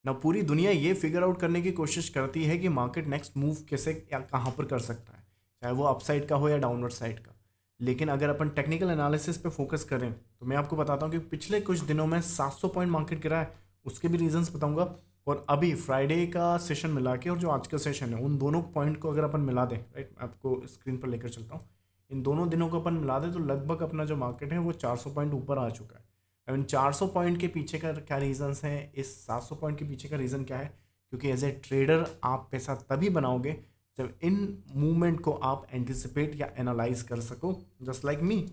ना पूरी दुनिया ये फिगर आउट करने की कोशिश करती है कि मार्केट नेक्स्ट मूव कैसे या कहाँ पर कर सकता है, चाहे वो अपसाइड का हो या डाउनवर्ड साइड का। लेकिन अगर अपन टेक्निकल एनालिसिस पे फोकस करें तो मैं आपको बताता हूँ कि पिछले कुछ दिनों में 700 पॉइंट मार्केट गिरा है। उसके भी रीजंस बताऊंगा। और अभी फ्राइडे का सेशन मिला के और जो आज का सेशन है, उन दोनों पॉइंट को अगर अपन मिला दें, राइट, मैं आपको स्क्रीन पर लेकर चलता हूँ। इन दोनों दिनों को अपन मिला दें तो लगभग अपना जो मार्केट है वो 400 पॉइंट ऊपर आ चुका है। अब इन 400 पॉइंट के पीछे का क्या रीजंस हैं, इस 700 पॉइंट के पीछे का रीज़न क्या है? क्योंकि एज ए ट्रेडर आप पैसा तभी बनाओगे जब इन मूवमेंट को आप एंटिसिपेट या एनालाइज कर सको, जस्ट लाइक मी,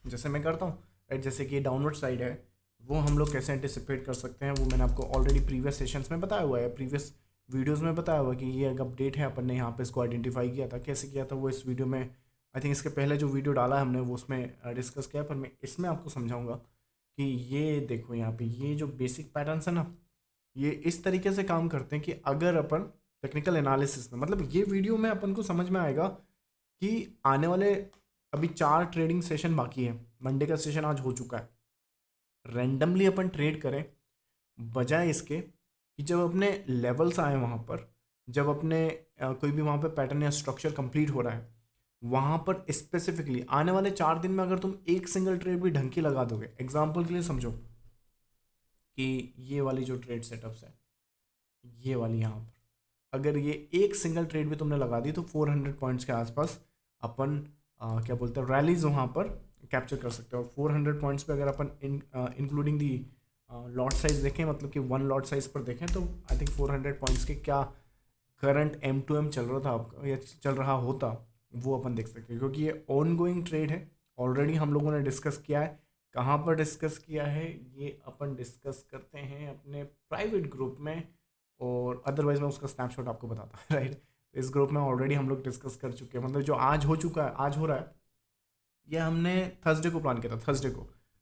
जैसे मैं करता हूँ, राइट। जैसे कि ये डाउनवर्ड साइड है, वो हम लोग कैसे एंटिसिपेट कर सकते हैं वो मैंने आपको ऑलरेडी प्रीवियस सेशंस में बताया हुआ है, प्रीवियस वीडियोस में बताया हुआ है कि ये एक अपडेट है, अपन ने यहाँ पे इसको आइडेंटिफाई किया था। कैसे किया था वो इस वीडियो में, आई थिंक इसके पहले जो वीडियो डाला है हमने वो उसमें डिस्कस किया है, पर मैं इसमें आपको समझाऊंगा कि ये देखो यहाँ पे ये जो बेसिक पैटर्न्स है ना, ये इस तरीके से काम करते हैं कि अगर अपन टेक्निकल एनालिसिस में, मतलब ये वीडियो में अपन को समझ में आएगा कि आने वाले अभी 4 ट्रेडिंग सेशन बाकी है। मंडे का सेशन आज हो चुका है। रैंडमली अपन ट्रेड करें बजाय इसके कि जब अपने लेवल्स आए वहाँ पर, जब अपने कोई भी वहाँ पे पैटर्न या स्ट्रक्चर कंप्लीट हो रहा है, वहाँ पर स्पेसिफिकली आने वाले 4 दिन में अगर तुम एक सिंगल ट्रेड भी ढंग की लगा दोगे, एग्जाम्पल के लिए समझो कि ये वाली जो ट्रेड सेटअप्स है, ये वाली यहाँ पर अगर ये एक सिंगल ट्रेड भी तुमने लगा दी तो 400 पॉइंट्स के आसपास अपन क्या बोलते हैं रैलीज वहाँ पर कैप्चर कर सकते हो। और 400 पॉइंट्स पे अगर अपन इंक्लूडिंग दी लॉट साइज देखें, मतलब कि वन लॉट साइज पर देखें, तो आई थिंक 400 पॉइंट्स के क्या करंट M2M चल रहा था आपका या चल रहा होता, वो अपन देख सकते हैं। क्योंकि ये ऑन गोइंग ट्रेड है, ऑलरेडी हम लोगों ने डिस्कस किया है। कहाँ पर डिस्कस किया है ये अपन डिस्कस करते हैं अपने प्राइवेट ग्रुप में, और अदरवाइज मैं उसका स्नैपशॉट आपको बताता हूँ राइट। इस ग्रुप में ऑलरेडी हम लोग डिस्कस कर चुके हैं, मतलब जो आज हो चुका है, आज हो रहा है, ये हमने थर्सडे को प्लान किया था। थर्सडे को,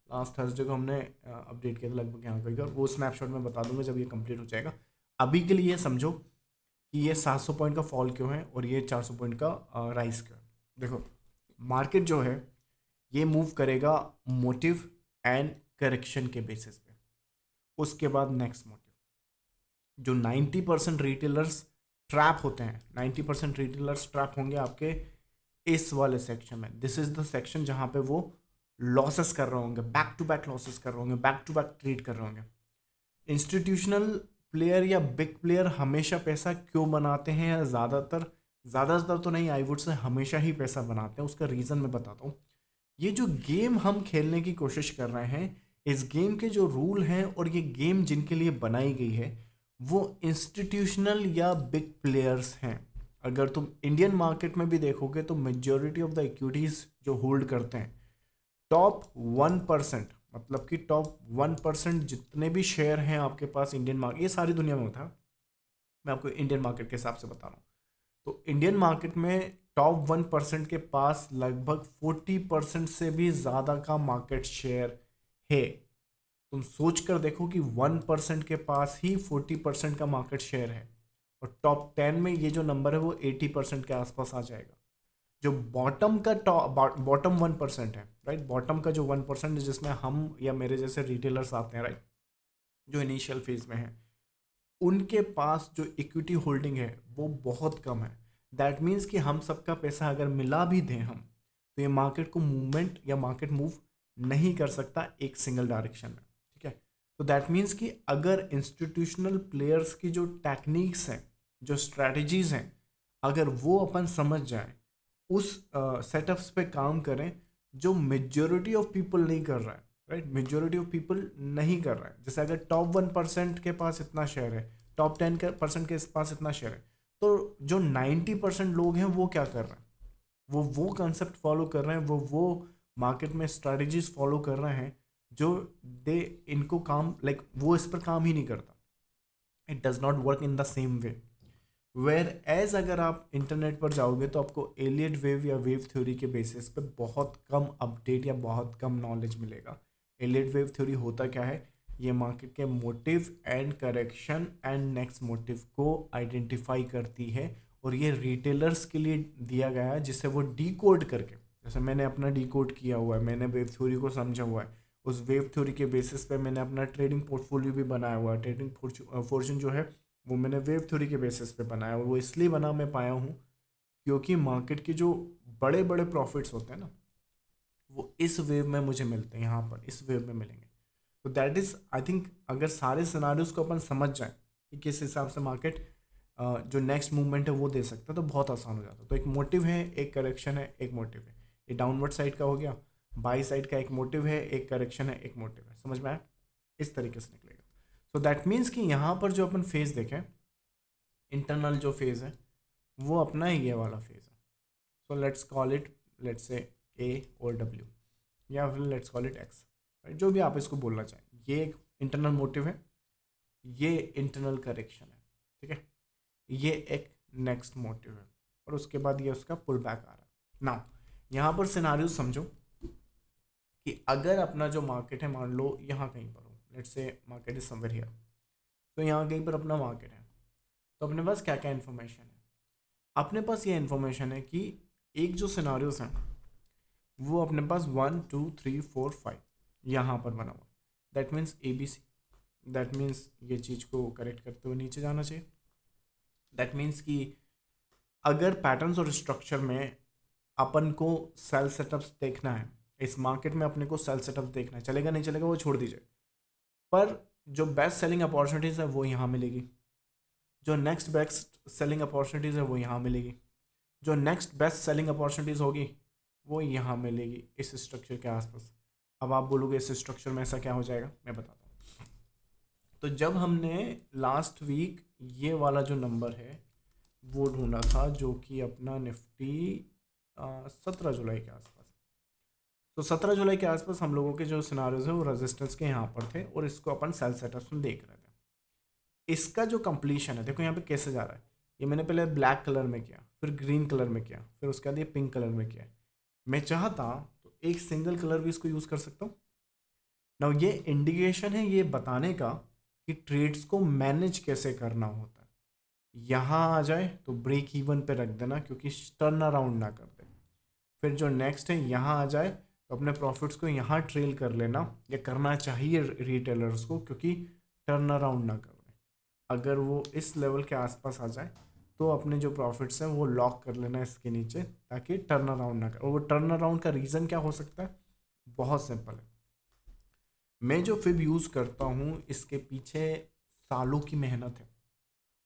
लास्ट थर्सडे को हमने अपडेट किया था लगभग यहाँ कहीं, और वो स्नैपशॉट में बता दूंगा जब ये कंप्लीट हो जाएगा। अभी के लिए ये समझो कि ये 700 पॉइंट का फॉल क्यों है और ये 400 पॉइंट का राइज क्यों है। देखो, मार्केट जो है ये मूव करेगा मोटिव एंड करेक्शन के बेसिस पे। उसके बाद नेक्स्ट मोटिव, जो 90% रिटेलर्स ट्रैप होते हैं, 90% रिटेलर्स ट्रैप होंगे आपके इस वाले सेक्शन में। दिस इज द सेक्शन जहां पे वो लॉसेस कर रहे होंगे, बैक टू बैक लॉसेस कर रहे होंगे, बैक टू बैक ट्रेड कर रहे होंगे। इंस्टीट्यूशनल प्लेयर या बिग प्लेयर हमेशा पैसा क्यों बनाते हैं, या ज़्यादातर तो नहीं, आई वुड से हमेशा ही पैसा बनाते हैं। उसका रीज़न मैं बताता हूँ। ये जो गेम हम खेलने की कोशिश कर रहे हैं, इस गेम के जो रूल हैं और ये गेम जिनके लिए बनाई गई है, वो इंस्टीट्यूशनल या बिग प्लेयर्स हैं। अगर तुम इंडियन मार्केट में भी देखोगे तो मेजॉरिटी ऑफ द इक्विटीज जो होल्ड करते हैं, टॉप 1%, मतलब कि टॉप 1% जितने भी शेयर हैं आपके पास इंडियन मार्केट, ये सारी दुनिया में होता है, मैं आपको इंडियन मार्केट के हिसाब से बता रहा हूँ। तो इंडियन मार्केट में टॉप 1% के पास लगभग 40% से भी ज़्यादा का मार्केट शेयर है। तुम सोच कर देखो कि 1% के पास ही 40% का मार्केट शेयर है, और टॉप 10 में ये जो नंबर है वो 80% के आसपास आ जाएगा। जो बॉटम का बॉटम 1% है, राइट, बॉटम का जो 1% है जिसमें हम या मेरे जैसे रिटेलर्स आते हैं, राइट, जो इनिशियल फेज में है, उनके पास जो इक्विटी होल्डिंग है वो बहुत कम है। दैट मीन्स कि हम सबका पैसा अगर मिला भी दें हम, तो ये मार्केट को मूवमेंट या मार्केट मूव नहीं कर सकता एक सिंगल डायरेक्शन में, ठीक है। तो दैट मीन्स कि अगर इंस्टीट्यूशनल प्लेयर्स की जो टेक्निक्स हैं, जो स्ट्रैटेजीज हैं, अगर वो अपन समझ जाएं, उस सेटअप्स पे काम करें जो मेजोरिटी ऑफ पीपल नहीं कर रहा है, राइट, मेजोरिटी ऑफ पीपल नहीं कर रहा है। जैसे अगर टॉप 1% के पास इतना शेयर है, टॉप 10% के पास इतना शेयर है, तो जो 90% लोग हैं वो क्या कर रहे हैं, वो कंसेप्ट फॉलो कर रहे हैं, वो मार्केट में स्ट्रैटेजीज फॉलो कर रहे हैं जो दे इनको काम लाइक वो इस पर काम ही नहीं करता। It does not work in the same way. Whereas अगर आप इंटरनेट पर जाओगे तो आपको एलियट वेव या वेव थ्योरी के बेसिस पे बहुत कम अपडेट या बहुत कम नॉलेज मिलेगा। एलियट वेव थ्योरी होता क्या है, ये मार्केट के motive and correction and next motive को आइडेंटिफाई करती है, और ये रिटेलर्स के लिए दिया गया है जिसे वो डी कोड करके, जैसे मैंने अपना डी कोड किया हुआ है, मैंने वेव थ्योरी को समझा हुआ है, उस वेव थ्योरी के बेसिस पे मैंने अपना ट्रेडिंग पोर्टफोलियो भी बनाया हुआ है। ट्रेडिंग फॉर्चून जो है वो मैंने वेव थ्योरी के बेसिस पे बनाया, और वो इसलिए बना मैं पाया हूँ क्योंकि मार्केट के जो बड़े बड़े प्रॉफिट्स होते हैं ना, वो इस वेव में मुझे मिलते हैं, यहाँ पर इस वेव में मिलेंगे। तो दैट इज़ आई थिंक अगर सारे सिनारियोज को अपन समझ जाएं कि किस हिसाब से मार्केट जो नेक्स्ट मूवमेंट है वो दे सकता है, तो बहुत आसान हो जाता है। तो एक मोटिव है, एक करेक्शन है, एक मोटिव है। ये डाउनवर्ड साइड का हो गया, बाई साइड का एक मोटिव है, एक करेक्शन है, एक मोटिव है। समझ में आया? इस तरीके से निकलेगा। सो दैट मीन्स कि यहाँ पर जो अपन फेज देखें, इंटरनल जो फेज है वो अपना ही ये वाला फेज है। So let's call it, let's say A और डब्ल्यू, या फिर लेट्स कॉल इट एक्स, जो भी आप इसको बोलना चाहें। ये एक इंटरनल मोटिव है, ये इंटरनल करेक्शन है, ठीक है। ये एक नेक्स्ट मोटिव है, और उसके बाद ये उसका पुल बैक आ रहा है। नाउ यहाँ पर सिनारियो समझो कि अगर अपना जो मार्केट है, मान लो यहाँ कहीं पर हो, let's say market is somewhere here, तो यहाँ कहीं पर अपना मार्केट है, तो अपने पास क्या क्या इन्फॉर्मेशन है? अपने पास ये इन्फॉर्मेशन है कि एक जो सिनारियोस हैं वो अपने पास 1 2 3 4 5 यहाँ पर बना हुआ। That means ABC, that means ये चीज़ को करेक्ट करते हुए नीचे जाना चाहिए। दैट मीन्स कि अगर पैटर्न्स और स्ट्रक्चर में अपन को सेल सेटअप्स देखना है, इस मार्केट में अपने को सेल सेटअप्स देखना है, चलेगा नहीं चलेगा वो छोड़ दीजिए, पर जो बेस्ट सेलिंग अपॉर्चुनिटीज़ है वो यहाँ मिलेगी, जो नेक्स्ट बेस्ट सेलिंग अपॉर्चुनिटीज़ है वो यहाँ मिलेगी, जो नेक्स्ट बेस्ट सेलिंग अपॉर्चुनिटीज़ होगी वो यहाँ मिलेगी इस स्ट्रक्चर के आसपास। अब आप बोलोगे इस स्ट्रक्चर में ऐसा क्या हो जाएगा, मैं बताता हूँ। तो जब हमने लास्ट वीक ये वाला जो नंबर है वो ढूंढा था, जो कि अपना निफ्टी 17 जुलाई के आसपास, तो 17 जुलाई के आसपास हम लोगों के जो सिनारियोज है वो रेजिस्टेंस के यहाँ पर थे, और इसको अपन सेल सेटअप्स में देख रहे थे। इसका जो कंप्लीशन है, देखो यहाँ पे कैसे जा रहा है। ये मैंने पहले ब्लैक कलर में किया, फिर ग्रीन कलर में किया, फिर उसके बाद ये पिंक कलर में किया। मैं चाहता तो एक सिंगल कलर भी इसको यूज़ कर सकता हूँ ना। ये इंडिकेशन है ये बताने का कि ट्रेड्स को मैनेज कैसे करना होता है। यहाँ आ जाए तो ब्रेक इवन पे रख देना, क्योंकि टर्न अराउंड ना कर दे। फिर जो नेक्स्ट है यहाँ आ जाए तो अपने प्रॉफिट्स को यहाँ ट्रेल कर लेना, या करना चाहिए रिटेलर्स को, क्योंकि टर्न अराउंड ना कर दे। अगर वो इस लेवल के आसपास आ जाए तो अपने जो प्रॉफिट्स हैं वो लॉक कर लेना इसके नीचे, ताकि टर्न अराउंड ना कर। और वो टर्न अराउंड का रीज़न क्या हो सकता है? बहुत सिंपल है। मैं जो फिब यूज़ करता हूँ इसके पीछे सालों की मेहनत है,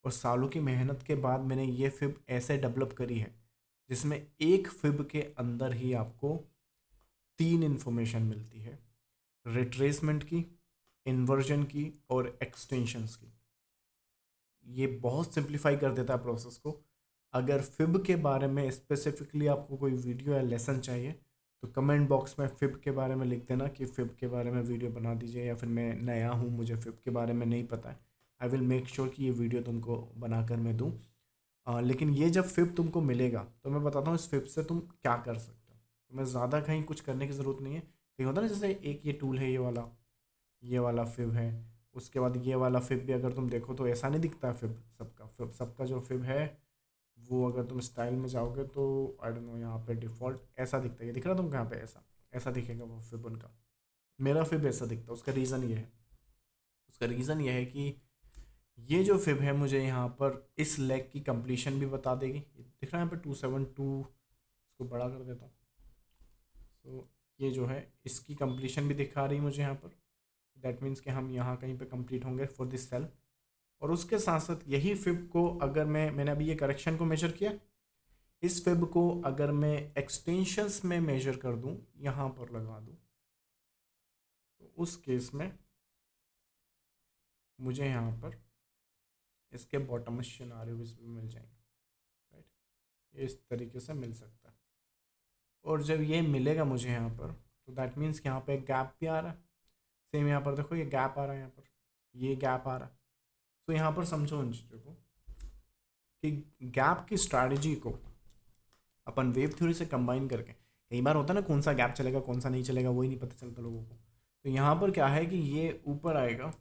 और सालों की मेहनत के बाद मैंने ये फिब ऐसे डेवलप करी है जिसमें एक फिब के अंदर ही आपको 3 इन्फॉर्मेशन मिलती है: रिट्रेसमेंट की, इन्वर्जन की, और एक्सटेंशंस की। ये बहुत सिंप्लीफाई कर देता है प्रोसेस को। अगर फिब के बारे में स्पेसिफिकली आपको कोई वीडियो या लेसन चाहिए तो कमेंट बॉक्स में फिब के बारे में लिख देना कि फिब के बारे में वीडियो बना दीजिए, या फिर मैं नया हूँ, मुझे फिब के बारे में नहीं पता है, आई विल मेक श्योर कि ये वीडियो तुमको बनाकर मैं दूँ। लेकिन ये जब फिब तुमको मिलेगा तो मैं बताता हूँ इस फिब से तुम क्या कर सकते हो। तुम्हें ज़्यादा कहीं कुछ करने की ज़रूरत नहीं है। कहीं होता है ना, जैसे एक ये टूल है, ये वाला फिब है, उसके बाद ये वाला फिब भी अगर तुम देखो तो ऐसा नहीं दिखता है। फिब सबका जो फिब है वो अगर तुम स्टाइल में जाओगे तो आई डोंट नो, यहाँ पे डिफ़ॉल्ट ऐसा दिखता है। ये दिख रहा तुमको यहाँ पे? ऐसा ऐसा दिखेगा वो फिब उनका। मेरा फिब ऐसा दिखता है। उसका रीज़न ये है कि ये जो फिब है मुझे यहाँ पर इस लेग की कंप्लीशन भी बता देगी। ये दिख रहा है यहाँ पे 272, इसको बड़ा कर देता हूँ। सो ये जो है इसकी कंप्लीशन भी दिखा रही है मुझे यहाँ पर। दैट मीन्स कि हम यहाँ कहीं पे कंप्लीट होंगे फॉर दिस सेल। और उसके साथ साथ यही फिब को अगर मैंने अभी ये करेक्शन को मेजर किया, इस फिब को अगर मैं एक्सटेंशंस में मेजर कर दूं, यहाँ पर लगा दूं, तो उस केस में मुझे यहाँ पर इसके बॉटम सिनारियोज भी मिल जाएंगे, राइट। इस तरीके से मिल सकता है। और जब ये मिलेगा मुझे यहाँ पर, तो दैट मीन्स कि यहाँ पे एक गैप भी आ रहा है। सेम यहाँ पर देखो ये गैप आ रहा है, यहाँ पर ये गैप आ रहा है। तो यहाँ पर समझो उन चीज़ों को कि गैप की स्ट्रैटेजी को अपन वेव थ्योरी से कंबाइन करके, कई बार होता है ना कौन सा गैप चलेगा कौन सा नहीं चलेगा वही नहीं पता चलता लोगों को। तो यहाँ पर क्या है कि ये ऊपर आएगा,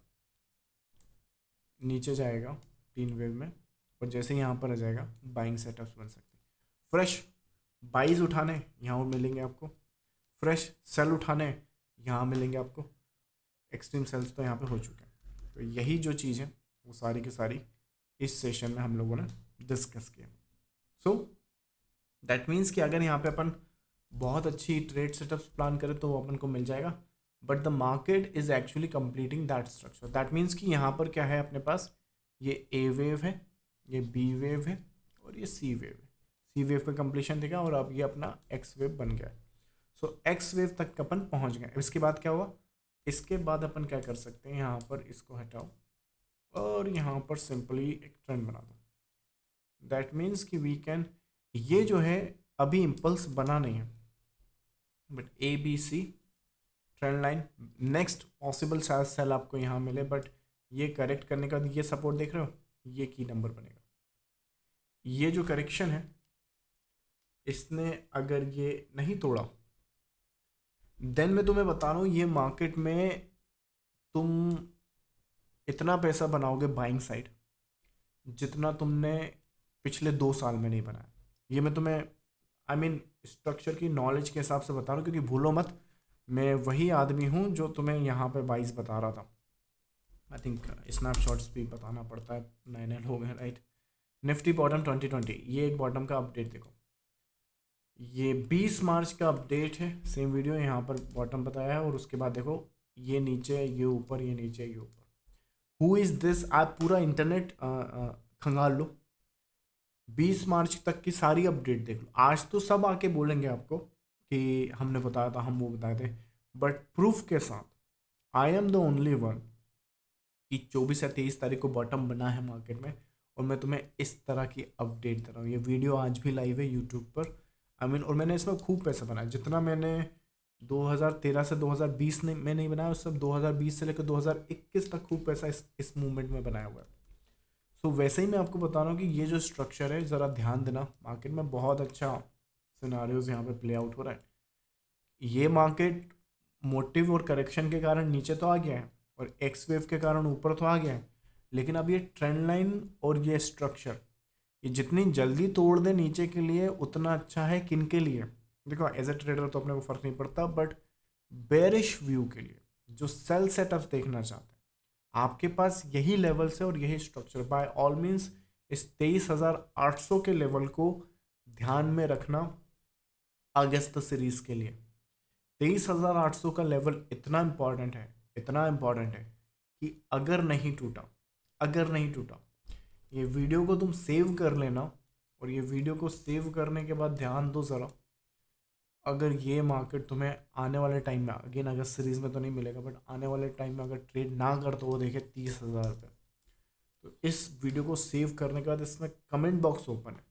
नीचे जाएगा 3 वेव में, और जैसे यहाँ पर आ जाएगा बाइंग सेटअप्स बन सकते हैं। फ्रेश बाइज उठाने यहाँ और मिलेंगे आपको, फ्रेश सेल उठाने यहाँ मिलेंगे आपको। एक्सट्रीम सेल्स तो यहाँ पे हो चुके हैं। तो यही जो चीज़ है वो सारी की सारी इस सेशन में हम लोगों ने डिस्कस किया। सो दैट मीन्स कि अगर यहाँ पे अपन बहुत अच्छी ट्रेड सेटअप्स प्लान करें तो वो अपन को मिल जाएगा, but the market is actually completing that structure. That means कि यहाँ पर क्या है अपने पास, ये ए वेव है, ये बी वेव है और ये सी वेव है। सी वेव का कंप्लीशन देखा और अब ये अपना एक्स वेव बन गया। सो एक्स वेव तक अपन पहुँच गए। इसके बाद क्या हुआ, इसके बाद अपन क्या कर सकते हैं, यहाँ पर इसको हटाओ और यहाँ पर सिंपली एक ट्रेंड बना दो। दैट मीन्स कि वी कैन, ये जो है अभी इम्पल्स बना नहीं है, but A B C trend line, next possible शायद सेल आपको यहाँ मिले, बट ये करेक्ट करने का ये सपोर्ट देख रहे हो, ये की नंबर बनेगा। ये जो करेक्शन है इसने अगर ये नहीं तोड़ा, देन मैं तुम्हें बता रहा हूँ ये मार्केट में तुम इतना पैसा बनाओगे बाइंग साइड जितना तुमने पिछले 2 साल में नहीं बनाया। ये मैं तुम्हें आई मीन स्ट्रक्चर की नॉलेज के हिसाब से बता रहा हूँ, क्योंकि भूलो मत मैं वही आदमी हूँ जो तुम्हें यहाँ पे 22 बता रहा था। आई थिंक स्नैपशॉट्स भी बताना पड़ता है, नए नए लोग हैं राइट। निफ्टी बॉटम 2020, ये एक बॉटम का अपडेट देखो, ये 20 मार्च का अपडेट है, सेम वीडियो यहाँ पर बॉटम बताया है और उसके बाद देखो ये नीचे ये ऊपर, ये नीचे ये ऊपर। हु इज़ दिस, आप पूरा इंटरनेट खंगाल लो, 20 मार्च तक की सारी अपडेट देख लो। आज तो सब आके बोलेंगे आपको कि हमने बताया था, हम वो बताए थे, बट प्रूफ के साथ I am the only one कि 24 या 23 तारीख को बॉटम बना है मार्केट में और मैं तुम्हें इस तरह की अपडेट दे रहा हूँ। ये वीडियो आज भी लाइव है यूट्यूब पर, आई मीन और मैंने इसमें खूब पैसा बनाया। जितना मैंने 2013 से 2020 में नहीं बनाया, उस सब 2020 से लेकर 2021 तक खूब पैसा इस मूवमेंट में बनाया हुआ है। सो वैसे ही मैं आपको बता रहा हूँ कि ये जो स्ट्रक्चर है ज़रा ध्यान देना, मार्केट में बहुत अच्छा सिनारियोज यहाँ पे प्ले आउट हो रहा है। ये मार्केट मोटिव और करेक्शन के कारण नीचे तो आ गया है और एक्स वेव के कारण ऊपर तो आ गया है, लेकिन अब ये ट्रेंड लाइन और ये स्ट्रक्चर ये जितनी जल्दी तोड़ दे नीचे के लिए उतना अच्छा है। किन के लिए, देखो एज ए ट्रेडर तो अपने को फर्क नहीं पड़ता, बट बेरिश व्यू के लिए जो सेल सेटअप्स देखना चाहते हैं, आपके पास यही लेवल्स है और यही स्ट्रक्चर। बाय ऑल मीन्स इस 23,800 के लेवल को ध्यान में रखना अगस्त सीरीज के लिए। 23,800 का लेवल इतना इम्पॉर्टेंट है, इतना इम्पॉर्टेंट है कि अगर नहीं टूटा, अगर नहीं टूटा, ये वीडियो को तुम सेव कर लेना और ये वीडियो को सेव करने के बाद ध्यान दो ज़रा, अगर ये मार्केट तुम्हें आने वाले टाइम में, अगेन अगस्त सीरीज में तो नहीं मिलेगा, बट आने वाले टाइम में अगर ट्रेड ना कर तो वो देखे 30,000 रुपये। तो इस वीडियो को सेव करने के बाद इसमें कमेंट बॉक्स ओपन है,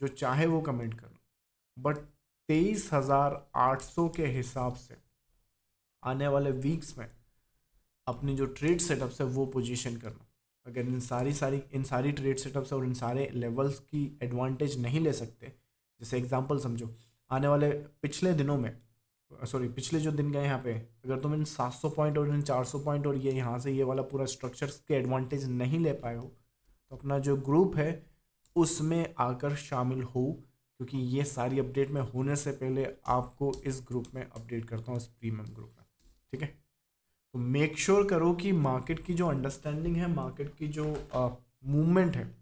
जो चाहे वो कमेंट करना, बट 23,800 के हिसाब से आने वाले वीक्स में अपनी जो ट्रेड सेटअप्स है वो पोजीशन करना। अगर इन सारी ट्रेड सेटअप्स और इन सारे लेवल्स की एडवांटेज नहीं ले सकते, जैसे एग्जांपल समझो, आने वाले पिछले दिनों में, सॉरी पिछले जो दिन गए यहाँ पे, अगर तुम इन 700 पॉइंट और इन 400 पॉइंट और ये यहाँ से ये वाला पूरा स्ट्रक्चर्स के एडवांटेज नहीं ले पाए हो, तो अपना जो ग्रुप है उसमें आकर शामिल हो, क्योंकि ये सारी अपडेट में होने से पहले आपको इस ग्रुप में अपडेट करता हूँ, इस प्रीमियम ग्रुप में, ठीक है। तो मेक श्योर करो कि मार्केट की जो अंडरस्टैंडिंग है, मार्केट की जो मूवमेंट है,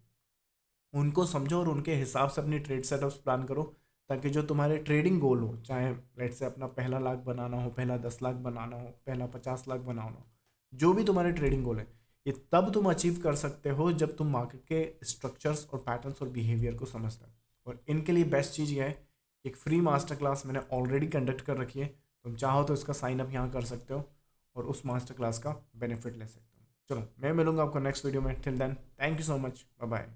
उनको समझो और उनके हिसाब से अपनी ट्रेड सेटअप्स प्लान करो, ताकि जो तुम्हारे ट्रेडिंग गोल हो, चाहे लेट से अपना पहला लाख बनाना हो, पहला 10 लाख बनाना हो, पहला 50 लाख बनाना हो, जो भी तुम्हारे ट्रेडिंग गोल है, ये तब तुम अचीव कर सकते हो जब तुम मार्केट के स्ट्रक्चर्स और पैटर्न्स और बिहेवियर को समझते हो। और इनके लिए बेस्ट चीज़ ये है, एक फ्री मास्टर क्लास मैंने ऑलरेडी कंडक्ट कर रखी है, तुम चाहो तो इसका साइन अप यहाँ कर सकते हो और उस मास्टर क्लास का बेनिफिट ले सकते हो। चलो मैं मिलूंगा आपको नेक्स्ट वीडियो में, till then thank you so much, bye bye.